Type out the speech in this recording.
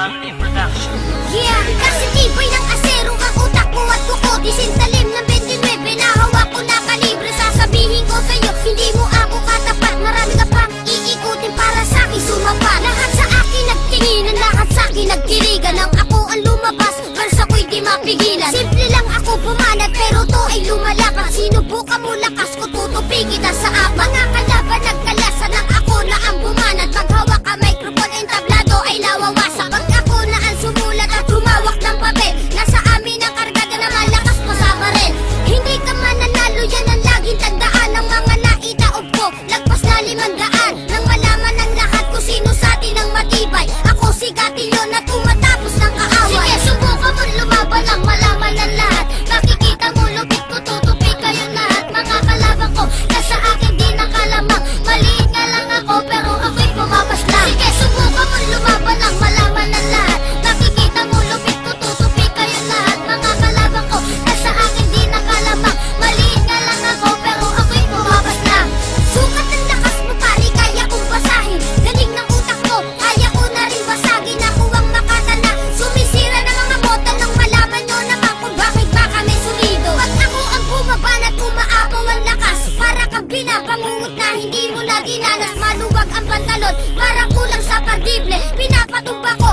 Family Production. Yeah, kasi tibay ng asero ang utak ko at kuko. Disintalim ng 29 na hawak ko na kalibre. Sasabihin ko sa'yo, hindi mo ako katapat. Marami ka pang iikutin para sa'kin sumapa. Lahat sa akin nagtinginan, lahat sa'kin nagkirigan. Nang ako ang lumabas, verse ako'y di mapigilan. Simple lang ako bumanat, pero to ay lumalakas. Sinubukan mo lakas ko, tutupi kita sa apa. Mga kalaban nagkalasan ng ako na ang bumanat. Pag hawak ka microphone, entablado ay nawawasak. Pag ako na ang sumulat at humawak ng papel, nasa amin ang kargada na malakas pa sa baril. Hindi ka mananalo, yan ang laging tandaan. Ng mga naitaob ko, lagpas na 500. Nang malaman ng lahat kung sino sa atin ang matibay, ako sigatin yun na tumatapos ng kaaway. Sige, subukan mo lumaban lang malaman ng lahat. Makikita mo lupit ko, tutupi kayong lahat. Mga kalaban ko, nasa akin din ang kalamang. Maliit nga lang ako, pero ako'y pumapaslang. Sige, subukan mo lumaban lang malaman ng lahat. Makikita mo lupit ko, tutupi kayong lahat. Mga kalaban ko, nasa akin din ang kalamang. Maliit nga lang ako, pero ako'y pumapaslang. Sukat ng lakas mo pari, kaya kong basahin. Galing ng utak mo, kaya ko na rin basagin. Ako ang makatana, sumisira ng mga motal. Nang malaman nyo naman kung bakit ba kami sumido. Pag ako ang bumaban at umaapaw ang lakas, para kang pinapangungot na hindi mo na dinanas. Maluwag ang pantalon, parang kulang sa pardible. Pinapatumba ko